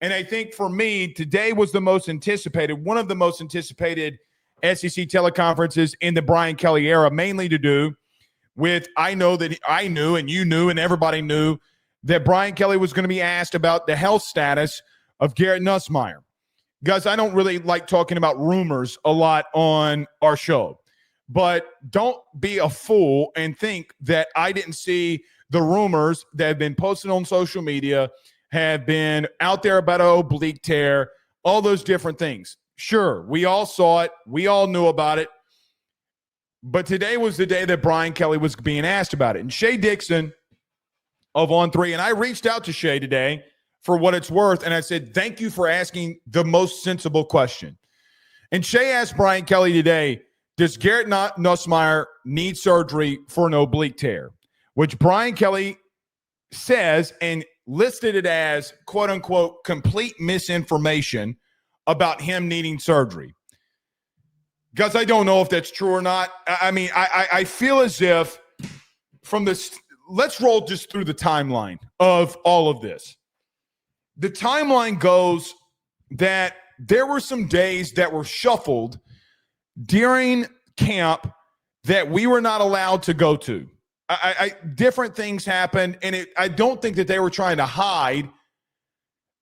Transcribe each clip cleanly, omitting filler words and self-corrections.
And I think for me, today was the most anticipated, one of the most anticipated SEC teleconferences in the Brian Kelly era, mainly to do with I knew and you knew and everybody knew that Brian Kelly was going to be asked about the health status of Garrett Nussmeier. Guys, I don't really like talking about rumors a lot on our show, but don't be a fool and think that I didn't see the rumors that have been posted on social media, have been out there about an oblique tear, all those different things. Sure, we all saw it. We all knew about it. But today was the day that Brian Kelly was being asked about it. And Shea Dixon of On 3, and I reached out to Shea today for what it's worth, and I said, thank you for asking the most sensible question. And Shea asked Brian Kelly today, does Garrett Nussmeier need surgery for an oblique tear? Which Brian Kelly says and listed it as, quote-unquote, complete misinformation about him needing surgery. Guys, I don't know if that's true or not. I mean, I feel as if from this, let's roll just through the timeline of all of this. The timeline goes that there were some days that were shuffled during camp that we were not allowed to go to. Different things happened, and I don't think that they were trying to hide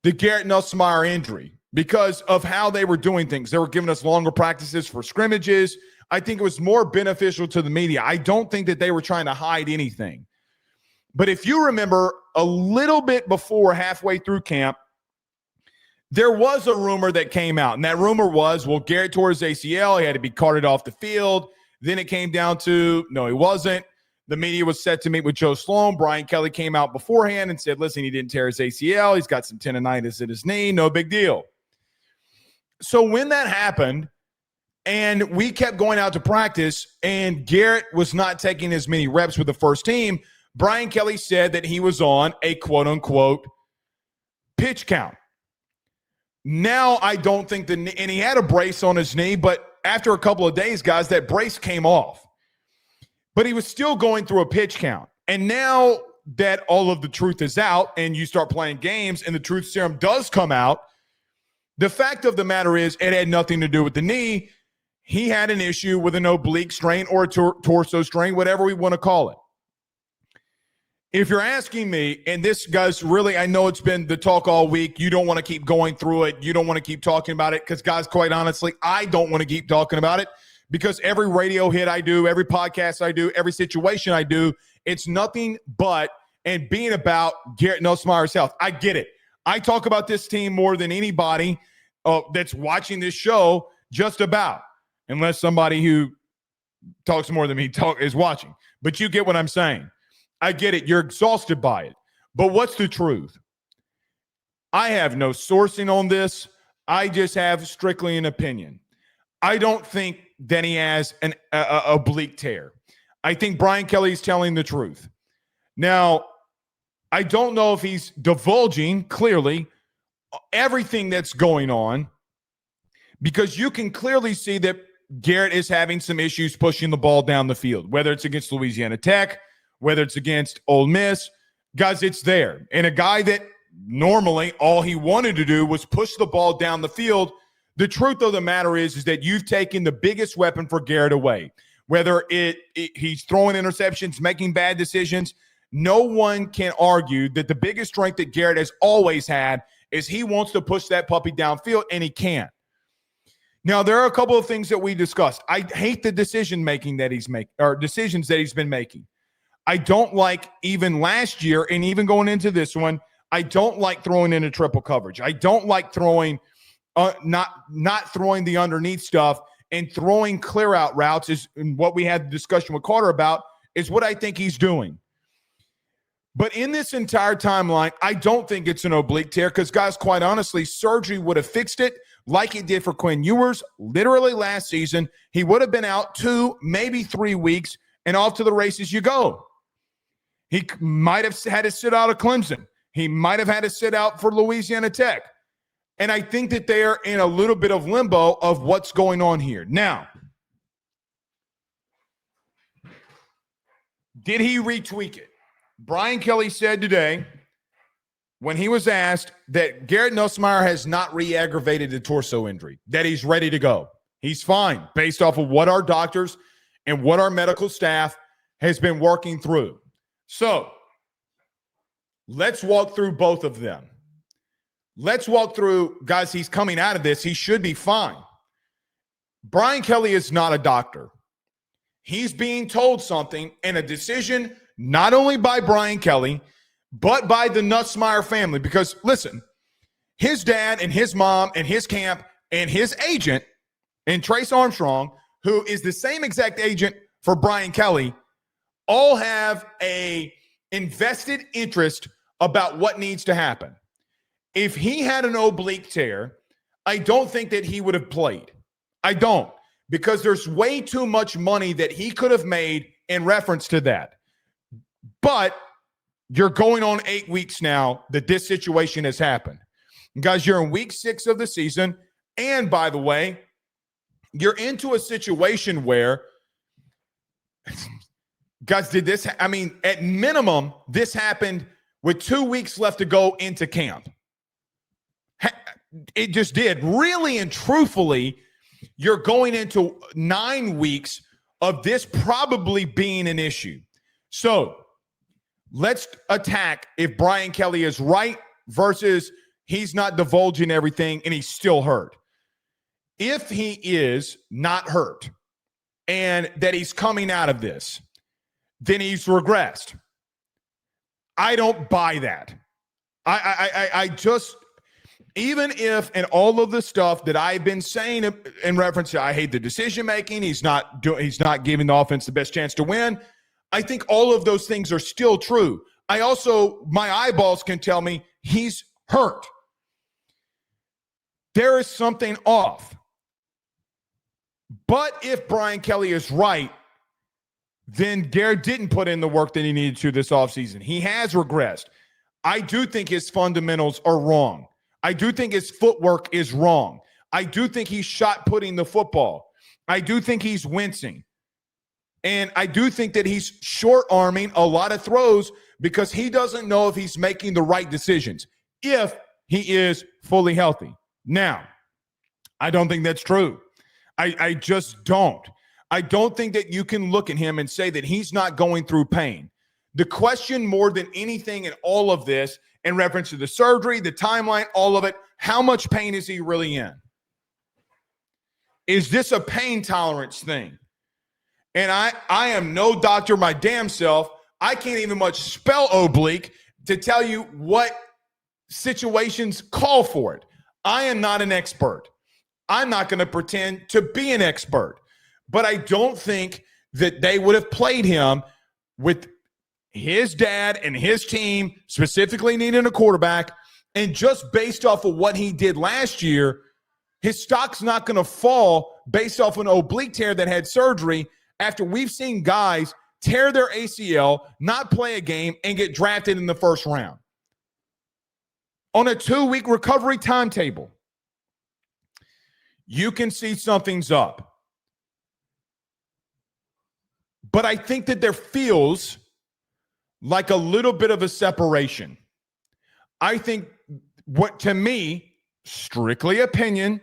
the Garrett Nussmeier injury because of how they were doing things. They were giving us longer practices for scrimmages. I think it was more beneficial to the media. I don't think that they were trying to hide anything. But if you remember a little bit before halfway through camp, there was a rumor that came out, and that rumor was, well, Garrett tore his ACL. He had to be carted off the field. Then it came down to, no, he wasn't. The media was set to meet with Joe Sloan. Brian Kelly came out beforehand and said, listen, he didn't tear his ACL. He's got some tendonitis in his knee. No big deal. So when that happened, and we kept going out to practice, and Garrett was not taking as many reps with the first team, Brian Kelly said that he was on a quote-unquote pitch count. Now I don't think and he had a brace on his knee, but after a couple of days, guys, that brace came off. But he was still going through a pitch count. And now that all of the truth is out and you start playing games and the truth serum does come out, the fact of the matter is it had nothing to do with the knee. He had an issue with an oblique strain or a torso strain, whatever we want to call it. If you're asking me, and this, guys, really, I know it's been the talk all week. You don't want to keep going through it. You don't want to keep talking about it because, guys, quite honestly, I don't want to keep talking about it because every radio hit I do, every podcast I do, every situation I do, it's nothing but and being about Garrett Nussmeier's health. I get it. I talk about this team more than anybody that's watching this show, just about, unless somebody who talks more than me is watching. But you get what I'm saying. I get it. You're exhausted by it. But what's the truth? I have no sourcing on this. I just have strictly an opinion. I don't think that he has an oblique tear. I think Brian Kelly's telling the truth. Now, I don't know if he's divulging clearly everything that's going on because you can clearly see that Garrett is having some issues pushing the ball down the field, whether it's against Louisiana Tech, whether it's against Ole Miss. Guys, it's there. And a guy that normally all he wanted to do was push the ball down the field, the truth of the matter is that you've taken the biggest weapon for Garrett away. Whether he's throwing interceptions, making bad decisions, no one can argue that the biggest strength that Garrett has always had is he wants to push that puppy downfield, and he can't. Now, there are a couple of things that we discussed. I hate the decision-making that he's making, or decisions that he's been making. I don't like, even last year and even going into this one, I don't like throwing into triple coverage. I don't like throwing, not throwing the underneath stuff and throwing clear out routes is what we had the discussion with Carter about, is what I think he's doing. But in this entire timeline, I don't think it's an oblique tear because, guys, quite honestly, surgery would have fixed it like it did for Quinn Ewers literally last season. He would have been out 2, maybe 3 weeks, and off to the races you go. He might have had to sit out of Clemson. He might have had to sit out for Louisiana Tech. And I think that they are in a little bit of limbo of what's going on here. Now, did he retweak it? Brian Kelly said today when he was asked that Garrett Nussmeier has not re-aggravated the torso injury, that he's ready to go. He's fine based off of what our doctors and what our medical staff has been working through. So let's walk through both of them. Let's walk through, guys, he's coming out of this. He should be fine. Brian Kelly is not a doctor. He's being told something, and a decision not only by Brian Kelly, but by the Nussmeier family. Because, listen, his dad and his mom and his camp and his agent, and Trace Armstrong, who is the same exact agent for Brian Kelly, all have a invested interest about what needs to happen. If he had an oblique tear, I don't think that he would have played. I don't, because there's way too much money that he could have made in reference to that. But you're going on 8 weeks now that this situation has happened. Guys, you're in week 6 of the season. And by the way, you're into a situation where, guys, at minimum, this happened with 2 weeks left to go into camp. It just did. Really and truthfully, you're going into 9 weeks of this probably being an issue. So let's attack if Brian Kelly is right versus he's not divulging everything and he's still hurt. If he is not hurt and that he's coming out of this, then he's regressed. I don't buy that. I just, even if, and all of the stuff that I've been saying in reference to, I hate the decision making, he's not giving the offense the best chance to win. I think all of those things are still true. I also, my eyeballs can tell me he's hurt. There is something off. But if Brian Kelly is right, then Garrett didn't put in the work that he needed to this offseason. He has regressed. I do think his fundamentals are wrong. I do think his footwork is wrong. I do think he's shot putting the football. I do think he's wincing. And I do think that he's short-arming a lot of throws because he doesn't know if he's making the right decisions if he is fully healthy. Now, I don't think that's true. I just don't. I don't think that you can look at him and say that he's not going through pain. The question more than anything in all of this, in reference to the surgery, the timeline, all of it, how much pain is he really in? Is this a pain tolerance thing? And I am no doctor my damn self. I can't even much spell oblique to tell you what situations call for it. I am not an expert. I'm not going to pretend to be an expert. But I don't think that they would have played him with his dad and his team specifically needing a quarterback. And just based off of what he did last year, his stock's not going to fall based off an oblique tear that had surgery after we've seen guys tear their ACL, not play a game, and get drafted in the first round. On a 2-week recovery timetable, you can see something's up. But I think that there feels like a little bit of a separation. I think what, to me, strictly opinion,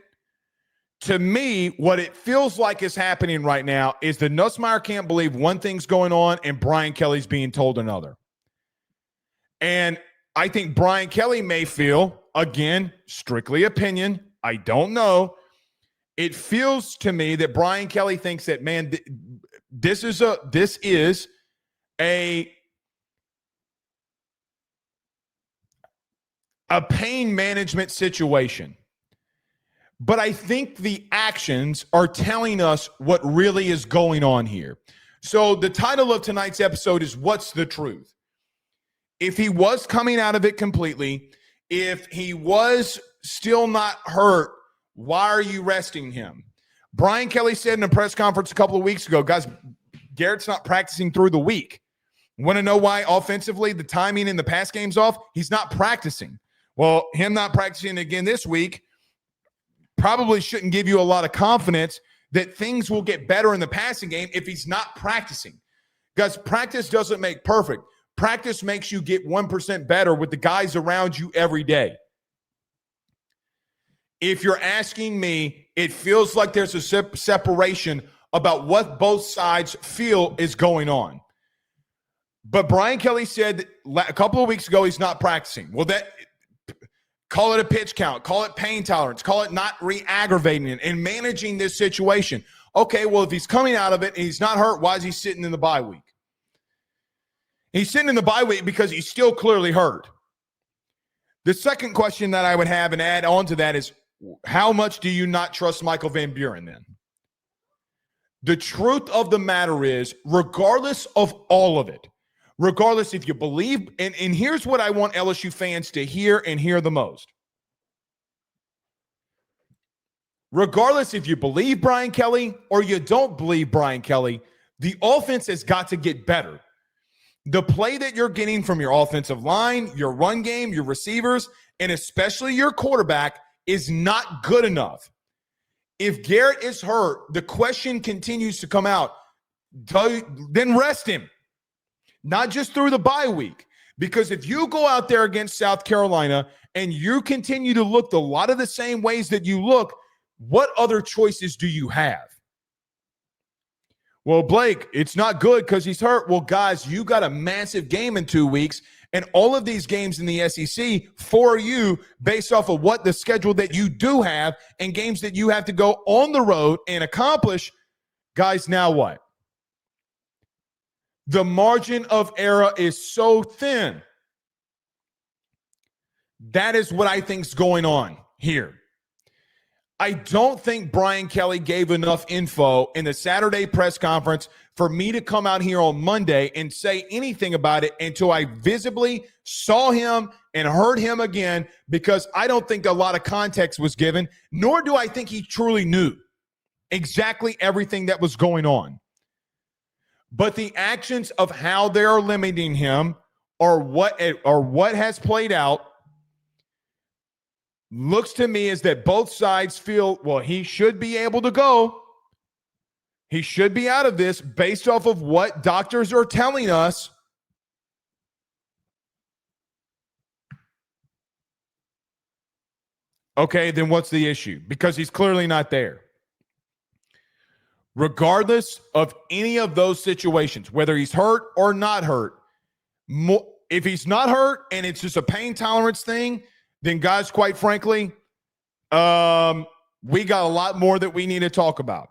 to me, what it feels like is happening right now is the Nussmeier can't believe one thing's going on and Brian Kelly's being told another. And I think Brian Kelly may feel, again, strictly opinion, I don't know. It feels to me that Brian Kelly thinks that, man, this is a pain management situation. But I think the actions are telling us what really is going on here. So the title of tonight's episode is What's the Truth? If he was coming out of it completely, if he was still not hurt, why are you resting him? Brian Kelly said in a press conference a couple of weeks ago, guys, Garrett's not practicing through the week. Want to know why offensively the timing in the pass game's off? He's not practicing. Well, him not practicing again this week probably shouldn't give you a lot of confidence that things will get better in the passing game if he's not practicing. Guys, practice doesn't make perfect. Practice makes you get 1% better with the guys around you every day. If you're asking me, it feels like there's a separation about what both sides feel is going on. But Brian Kelly said a couple of weeks ago he's not practicing. Well, call it a pitch count, call it pain tolerance, call it not re-aggravating it and managing this situation. Okay, well, if he's coming out of it and he's not hurt, why is he sitting in the bye week? He's sitting in the bye week because he's still clearly hurt. The second question that I would have and add on to that is, how much do you not trust Michael Van Buren then? The truth of the matter is, regardless of all of it, regardless if you believe, and here's what I want LSU fans to hear and hear the most. Regardless if you believe Brian Kelly or you don't believe Brian Kelly, the offense has got to get better. The play that you're getting from your offensive line, your run game, your receivers, and especially your quarterback is not good enough. If Garrett is hurt, the question continues to come out, then rest him. Not just through the bye week. Because if you go out there against South Carolina and you continue to look a lot of the same ways that you look, what other choices do you have? Well, Blake, it's not good because he's hurt. Well, guys, you got a massive game in 2 weeks, and all of these games in the SEC for you based off of what the schedule that you do have and games that you have to go on the road and accomplish. Guys, now what? The margin of error is so thin. That is what I think is going on here. I don't think Brian Kelly gave enough info in the Saturday press conference for me to come out here on Monday and say anything about it until I visibly saw him and heard him again, because I don't think a lot of context was given, nor do I think he truly knew exactly everything that was going on. But the actions of how they're limiting him or what has played out looks to me as that both sides feel, well, he should be able to go. He should be out of this based off of what doctors are telling us. Okay, then what's the issue? Because he's clearly not there. Regardless of any of those situations, whether he's hurt or not hurt, if he's not hurt and it's just a pain tolerance thing, then guys, quite frankly, we got a lot more that we need to talk about.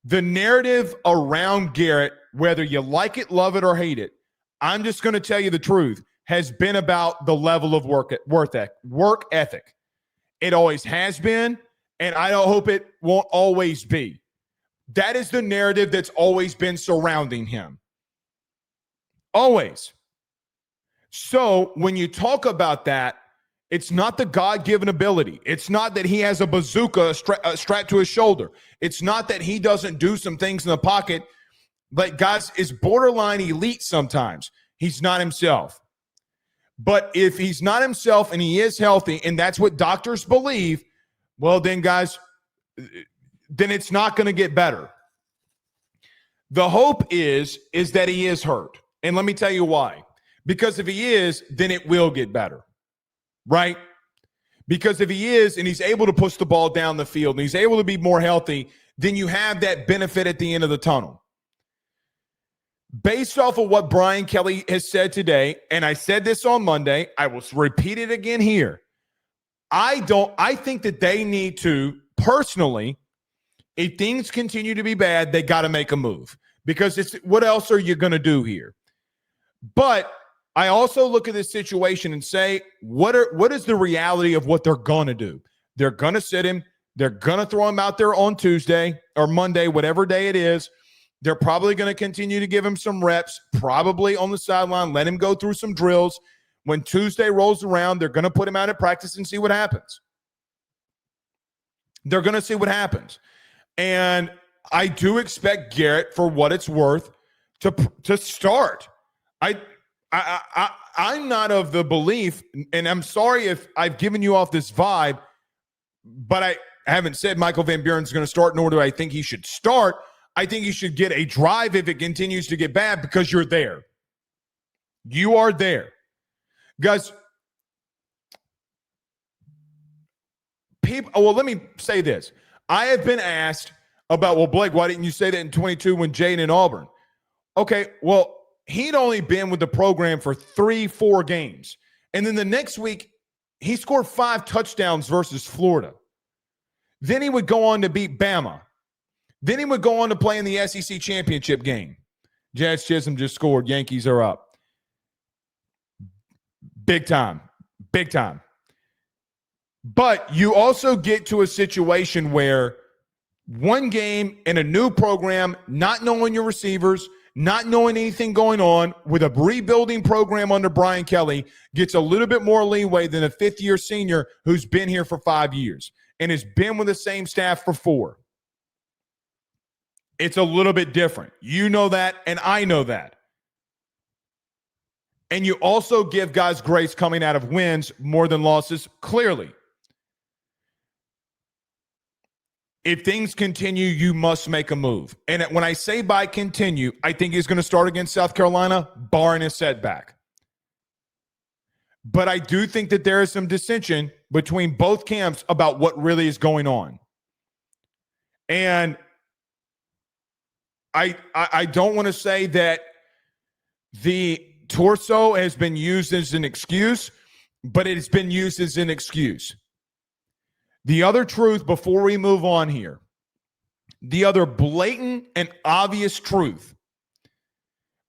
The narrative around Garrett, whether you like it, love it, or hate it, I'm just going to tell you the truth, has been about the level of work ethic. It always has been, and I don't hope it won't always be. That is the narrative that's always been surrounding him. Always. So when you talk about that, it's not the God-given ability. It's not that he has a bazooka strapped to his shoulder. It's not that he doesn't do some things in the pocket, but guys, is borderline elite sometimes. He's not himself. But if he's not himself and he is healthy, and that's what doctors believe, well then, guys, then it's not going to get better. The hope is that he is hurt. And let me tell you why. Because if he is, then it will get better. Right? Because if he is and he's able to push the ball down the field and he's able to be more healthy, then you have that benefit at the end of the tunnel. Based off of what Brian Kelly has said today, and I said this on Monday, I will repeat it again here. I think that they need to, personally, if things continue to be bad, they got to make a move. Because what else are you going to do here? But I also look at this situation and say, what is the reality of what they're going to do? They're going to sit him. They're going to throw him out there on Tuesday or Monday, whatever day it is. They're probably going to continue to give him some reps, probably on the sideline, let him go through some drills. When Tuesday rolls around, they're going to put him out at practice and see what happens. They're going to see what happens. And I do expect Garrett, for what it's worth, to start. I'm not of the belief, and I'm sorry if I've given you off this vibe, but I haven't said Michael Van Buren's going to start, nor do I think he should start. I think he should get a drive if it continues to get bad because you're there. You are there. Guys, let me say this. I have been asked about, well, Blake, why didn't you say that in 22 when Jaden in Auburn? Okay, well, he'd only been with the program for 3-4 games. And then the next week, he scored 5 touchdowns versus Florida. Then he would go on to beat Bama. Then he would go on to play in the SEC championship game. Jazz Chisholm just scored. Yankees are up. Big time. Big time. But you also get to a situation where one game in a new program, not knowing your receivers, not knowing anything going on, with a rebuilding program under Brian Kelly, gets a little bit more leeway than a fifth-year senior who's been here for 5 years and has been with the same staff for 4. It's a little bit different. You know that, and I know that. And you also give guys grace coming out of wins more than losses, clearly. If things continue, you must make a move. And when I say by continue, I think he's going to start against South Carolina, barring a setback. But I do think that there is some dissension between both camps about what really is going on. And I don't want to say that the torso has been used as an excuse, but it has been used as an excuse. The other truth before we move on here, the other blatant and obvious truth,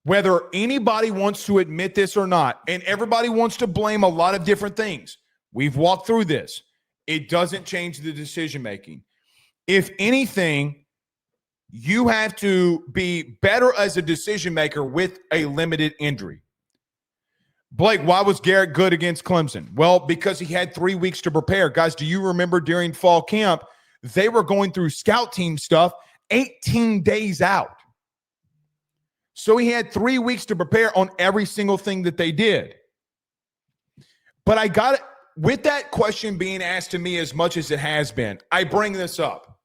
whether anybody wants to admit this or not, and everybody wants to blame a lot of different things. We've walked through this. It doesn't change the decision-making. If anything, you have to be better as a decision maker with a limited injury. Blake, why was Garrett good against Clemson? Well, because he had 3 weeks to prepare. Guys, do you remember during fall camp, they were going through scout team stuff 18 days out. So he had 3 weeks to prepare on every single thing that they did. But I got it. With that question being asked to me as much as it has been, I bring this up.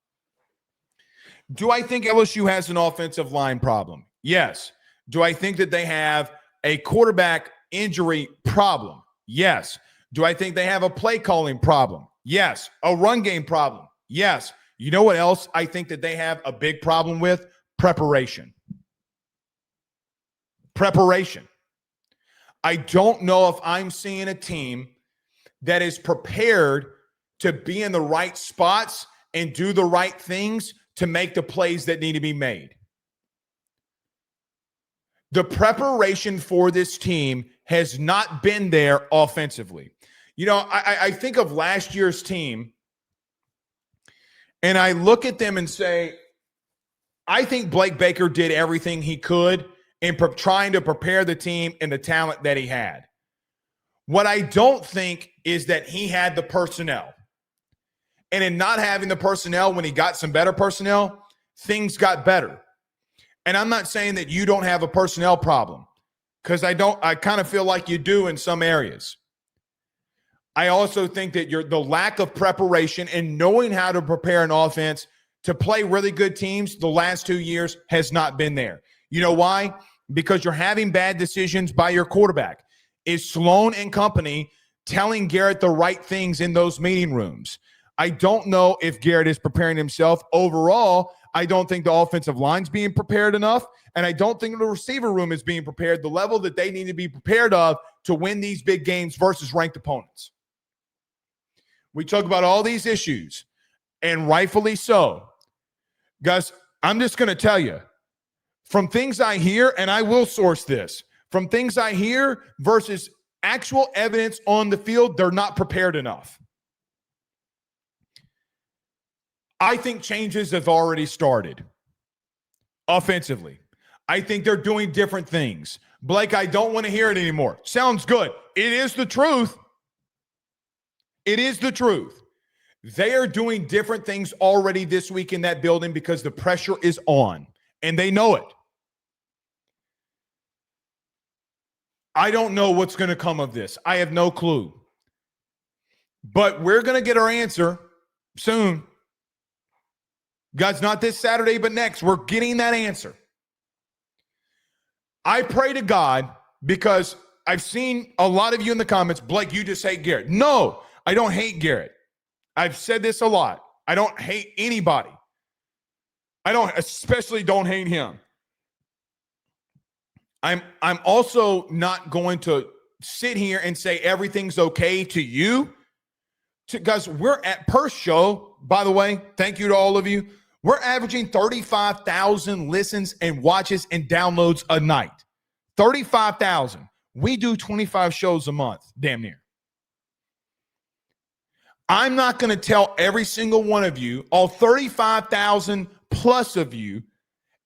Do I think LSU has an offensive line problem? Yes. Do I think that they have a quarterback injury problem? Yes. Do I think they have a play calling problem? Yes. A run game problem? Yes. You know what else I think that they have a big problem with? Preparation. Preparation. I don't know if I'm seeing a team that is prepared to be in the right spots and do the right things to make the plays that need to be made. The preparation for this team has not been there offensively. You know, I think of last year's team, and I look at them and say, I think Blake Baker did everything he could in trying to prepare the team and the talent that he had. What I don't think is that he had the personnel. And in not having the personnel, when he got some better personnel, things got better. And I'm not saying that you don't have a personnel problem, because I kind of feel like you do in some areas. I also think that the lack of preparation and knowing how to prepare an offense to play really good teams the last 2 years has not been there. You know why? Because you're having bad decisions by your quarterback. Is Sloan and company telling Garrett the right things in those meeting rooms? I don't know if Garrett is preparing himself. Overall, I don't think the offensive line's being prepared enough, and I don't think the receiver room is being prepared the level that they need to be prepared of to win these big games versus ranked opponents. We talk about all these issues, and rightfully so. Guys, I'm just going to tell you, from things I hear, and I will source this, from things I hear versus actual evidence on the field, they're not prepared enough. I think changes have already started offensively. I think they're doing different things. Blake, I don't want to hear it anymore. Sounds good. It is the truth. It is the truth. They are doing different things already this week in that building because the pressure is on, and they know it. I don't know what's going to come of this. I have no clue. But we're going to get our answer soon. Guys, not this Saturday, but next. We're getting that answer. I pray to God because I've seen a lot of you in the comments, Blake, you just hate Garrett. No, I don't hate Garrett. I've said this a lot. I don't hate anybody. Especially don't hate him. I'm also not going to sit here and say everything's okay to you. Because we're at per show, by the way, thank you to all of you. We're averaging 35,000 listens and watches and downloads a night. 35,000. We do 25 shows a month, damn near. I'm not going to tell every single one of you, all 35,000 plus of you,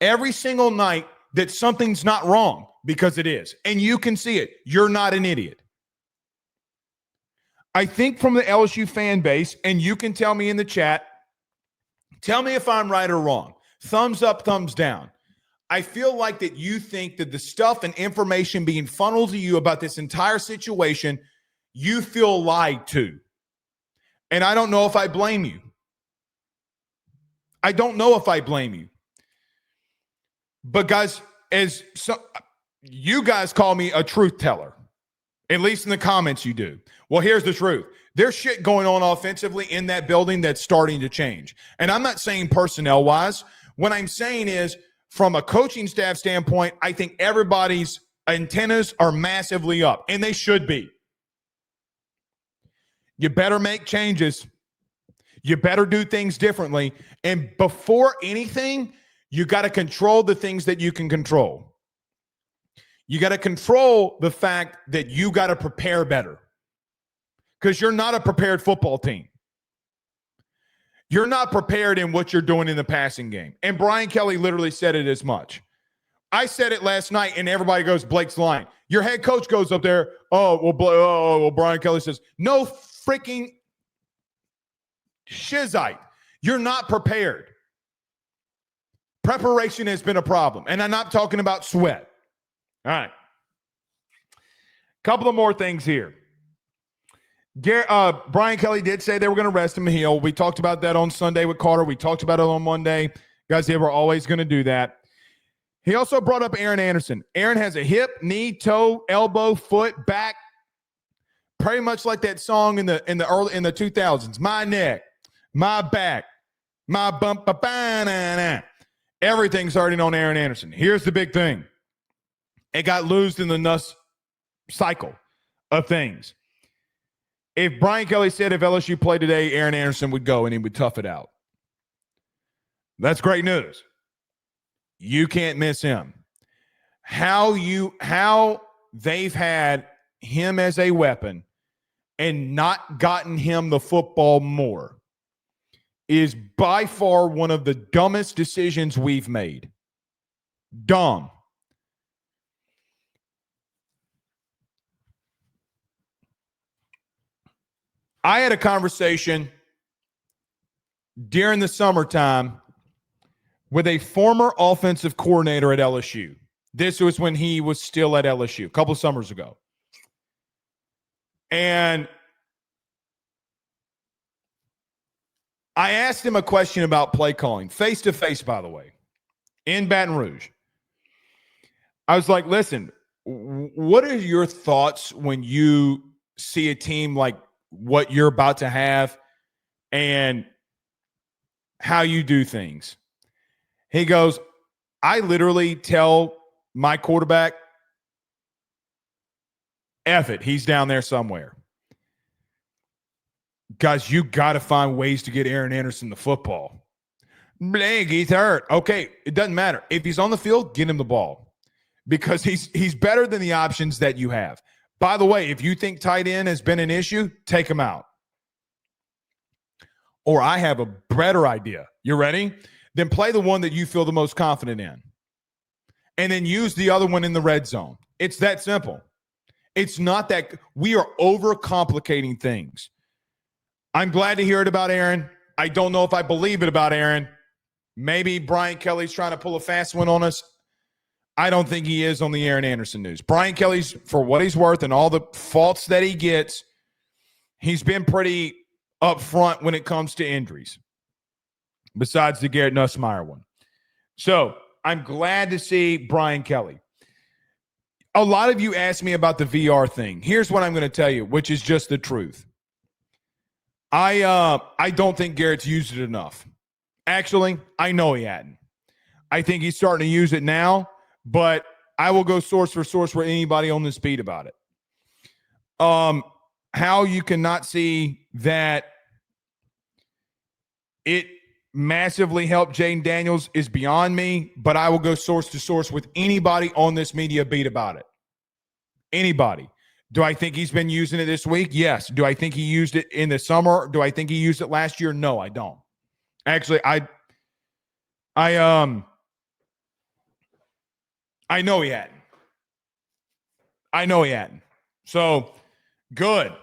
every single night that something's not wrong, because it is. And you can see it. You're not an idiot. I think from the LSU fan base, and you can tell me in the chat, tell me if I'm right or wrong. Thumbs up, thumbs down. I feel like that you think that the stuff and information being funneled to you about this entire situation, you feel lied to. And I don't know if I blame you. I don't know if I blame you. But guys, you guys call me a truth teller. At least in the comments you do. Well, here's the truth. There's shit going on offensively in that building that's starting to change. And I'm not saying personnel-wise. What I'm saying is, from a coaching staff standpoint, I think everybody's antennas are massively up, and they should be. You better make changes. You better do things differently. And before anything, you got to control the things that you can control. You got to control the fact that you got to prepare better, because you're not a prepared football team. You're not prepared in what you're doing in the passing game. And Brian Kelly literally said it as much. I said it last night, and everybody goes, Blake's lying. Your head coach goes up there, Brian Kelly says, no freaking shizite. You're not prepared. Preparation has been a problem. And I'm not talking about sweat. All right. Couple of more things here. Brian Kelly did say they were going to rest him heel. We talked about that on Sunday with Carter. We talked about it on Monday. Guys, they were always going to do that. He also brought up Aaron Anderson. Aaron has a hip, knee, toe, elbow, foot, back, pretty much like that song in the 2000s. My neck, my back, my bump, everything's starting on Aaron Anderson. Here's the big thing. It got loosed in the Nuss cycle of things. If Brian Kelly said if LSU played today, Aaron Anderson would go and he would tough it out. That's great news. You can't miss him. How they've had him as a weapon and not gotten him the football more is by far one of the dumbest decisions we've made. Dumb. I had a conversation during the summertime with a former offensive coordinator at LSU. This was when he was still at LSU, a couple of summers ago. And I asked him a question about play calling, face-to-face, by the way, in Baton Rouge. I was like, listen, what are your thoughts when you see a team like what you're about to have and how you do things? He goes, I literally tell my quarterback, F it, he's down there somewhere. Guys, you got to find ways to get Aaron Anderson the football. Blake, he's hurt. Okay, it doesn't matter. If he's on the field, get him the ball, because he's better than the options that you have. By the way, if you think tight end has been an issue, take him out. Or I have a better idea. You ready? Then play the one that you feel the most confident in. And then use the other one in the red zone. It's that simple. It's not that we are overcomplicating things. I'm glad to hear it about Aaron. I don't know if I believe it about Aaron. Maybe Brian Kelly's trying to pull a fast one on us. I don't think he is on the Aaron Anderson news. Brian Kelly's, for what he's worth and all the faults that he gets, he's been pretty upfront when it comes to injuries, besides the Garrett Nussmeier one. So I'm glad to see Brian Kelly. a lot of you asked me about the VR thing. Here's what I'm going to tell you, which is just the truth. I don't think Garrett's used it enough. Actually, I know he hadn't. I think he's starting to use it now, but I will go source for source for anybody on this beat about it. How you cannot see that it massively helped Jaden Daniels is beyond me, but I will go source to source with anybody on this media beat about it. Anybody. Do I think he's been using it this week? Yes. Do I think he used it in the summer? Do I think he used it last year? No, I don't. Actually, I know he hadn't. I know he hadn't. So good,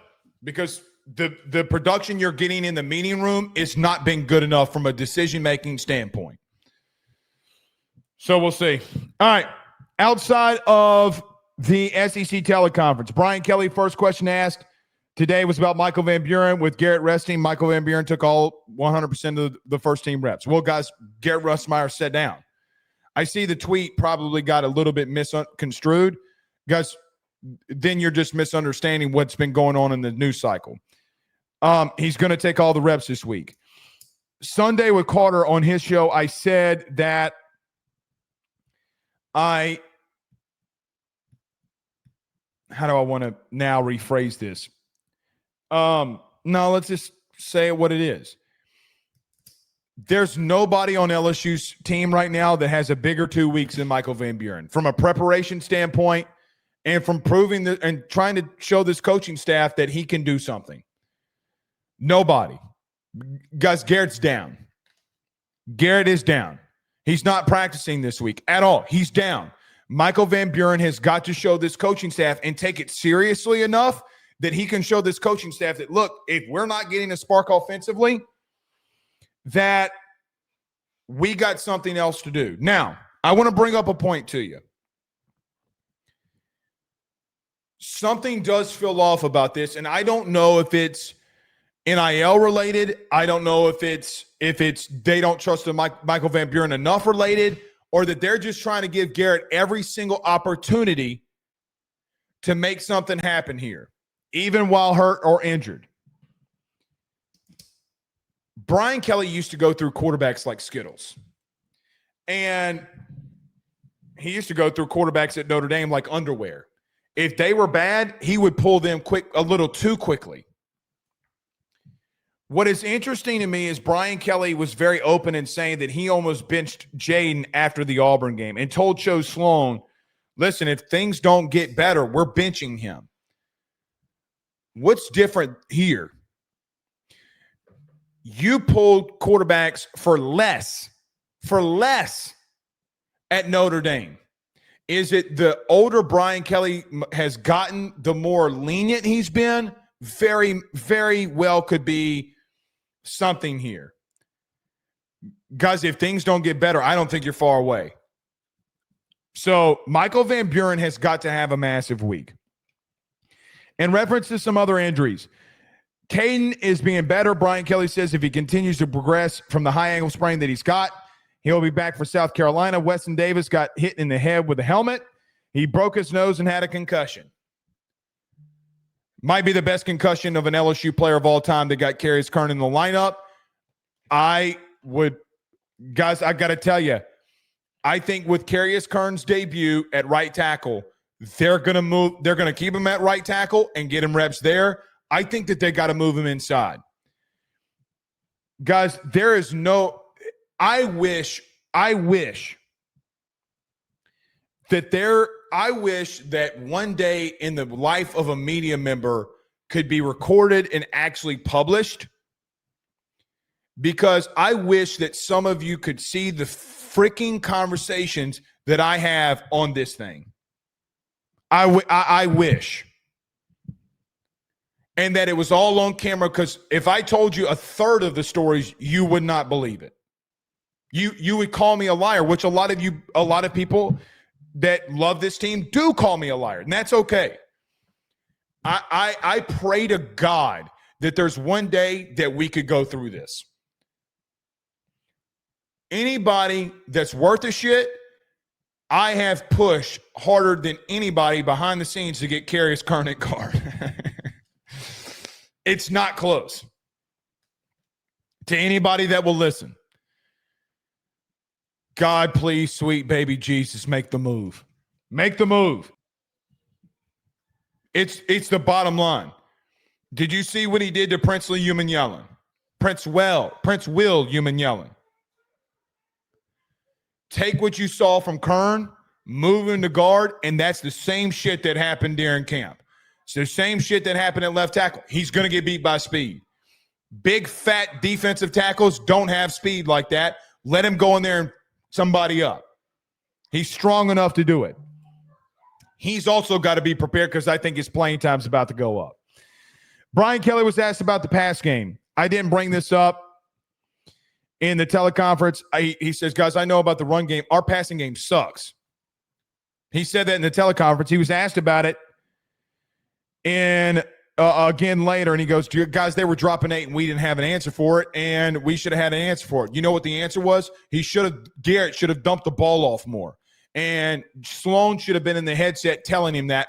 because the production you're getting in the meeting room is not been good enough from a decision-making standpoint. So we'll see. All right. Outside of the SEC teleconference, Brian Kelly, first question asked today was about Michael Van Buren. With Garrett resting, Michael Van Buren took all 100% of the first-team reps. Well, guys, Garrett Nussmeier sat down. I see the tweet probably got a little bit misconstrued. Guys, then you're just misunderstanding what's been going on in the news cycle. He's going to take all the reps this week. Sunday with Carter on his show, I said that how do I want to now rephrase this? No, let's just say what it is. There's nobody on LSU's team right now that has a bigger 2 weeks than Michael Van Buren from a preparation standpoint and from proving that and trying to show this coaching staff that he can do something. Nobody. Guys, Garrett's down. Garrett is down. He's not practicing this week at all. He's down. Michael Van Buren has got to show this coaching staff and take it seriously enough that he can show this coaching staff that, look, if we're not getting a spark offensively, that we got something else to do. Now, I want to bring up a point to you. Something does feel off about this, and I don't know if it's NIL related. I don't know if it's they don't trust Michael Van Buren enough related, or that they're just trying to give Garrett every single opportunity to make something happen here, even while hurt or injured. Brian Kelly used to go through quarterbacks like Skittles. And he used to go through quarterbacks at Notre Dame like underwear. If they were bad, he would pull them a little too quickly. What is interesting to me is Brian Kelly was very open in saying that he almost benched Jaden after the Auburn game and told Joe Sloan, listen, if things don't get better, we're benching him. What's different here? You pulled quarterbacks for less at Notre Dame. Is it the older Brian Kelly has gotten, the more lenient he's been? Very, very well could be something here. Guys, if things don't get better, I don't think you're far away. So Michael Van Buren has got to have a massive week. In reference to some other injuries, Caden is being better. Brian Kelly says if he continues to progress from the high ankle sprain that he's got, he'll be back for South Carolina. Weston Davis got hit in the head with a helmet. He broke his nose and had a concussion. Might be the best concussion of an LSU player of all time that got Carius Kern in the lineup. I got to tell you, I think with Carius Kern's debut at right tackle, they're going to keep him at right tackle and get him reps there. I think that they got to move him inside. Guys, there is no – I wish that one day in the life of a media member could be recorded and actually published, because I wish that some of you could see the freaking conversations that I have on this thing. I wish. And that it was all on camera, because if I told you a third of the stories, you would not believe it. You would call me a liar, which a lot of people that love this team do call me a liar, and that's okay. I pray to God that there's one day that we could go through this. Anybody that's worth a shit, I have pushed harder than anybody behind the scenes to get Carius Curran at guard. It's not close. To anybody that will listen, God, please, sweet baby Jesus, make the move. Make the move. It's the bottom line. Did you see what he did to Princely Human-Yellen? Prince Will Human-Yellen. Take what you saw from Kern, move him to guard, and that's the same shit that happened during camp. It's the same shit that happened at left tackle. He's going to get beat by speed. Big, fat defensive tackles don't have speed like that. Let him go in there and somebody up. He's strong enough to do it. He's also got to be prepared because I think his playing time's about to go up. Brian Kelly was asked about the pass game. I didn't bring this up in the teleconference. He says, guys, I know about the run game. Our passing game sucks. He said that in the teleconference. He was asked about it again later, and he goes, guys, they were dropping 8, and we didn't have an answer for it, and we should have had an answer for it. You know what the answer was? Garrett should have dumped the ball off more. And Sloan should have been in the headset telling him that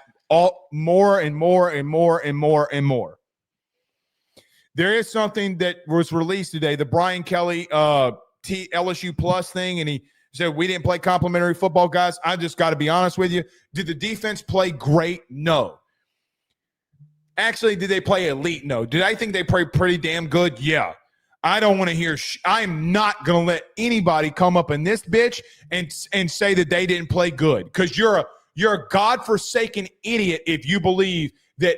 more and more and more and more and more. There is something that was released today, the Brian Kelly LSU Plus thing, and he said, we didn't play complimentary football, guys. I just got to be honest with you. Did the defense play great? No. Actually, did they play elite? No. Did I think they played pretty damn good? Yeah. I don't want to hear I'm not going to let anybody come up in this bitch and say that they didn't play good, because you're a godforsaken idiot if you believe that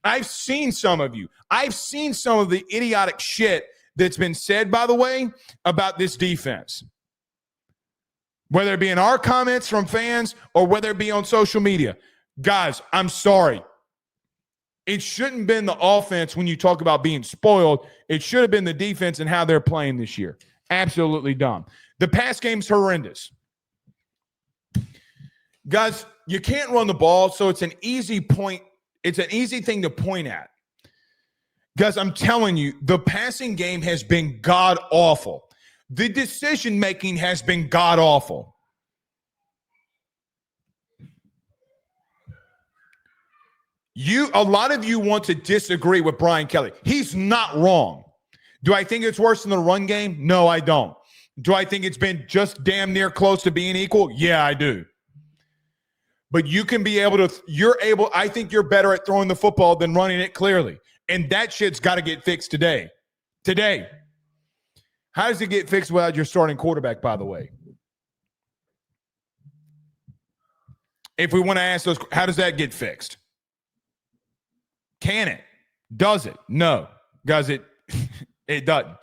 I've seen some of you. I've seen some of the idiotic shit that's been said, by the way, about this defense. Whether it be in our comments from fans or whether it be on social media. Guys, I'm sorry. It shouldn't have been the offense when you talk about being spoiled. It should have been the defense and how they're playing this year. Absolutely dumb. The pass game's horrendous. Guys, you can't run the ball, so it's an easy point. It's an easy thing to point at. Guys, I'm telling you, the passing game has been god-awful. The decision-making has been god-awful. A lot of you want to disagree with Brian Kelly. He's not wrong. Do I think it's worse than the run game? No, I don't. Do I think it's been just damn near close to being equal? Yeah, I do. But you can be able to, I think you're better at throwing the football than running it, clearly. And that shit's got to get fixed today. Today. How does it get fixed without your starting quarterback, by the way? If we want to ask those, how does that get fixed? Can it? Does it? No. Guys, it doesn't.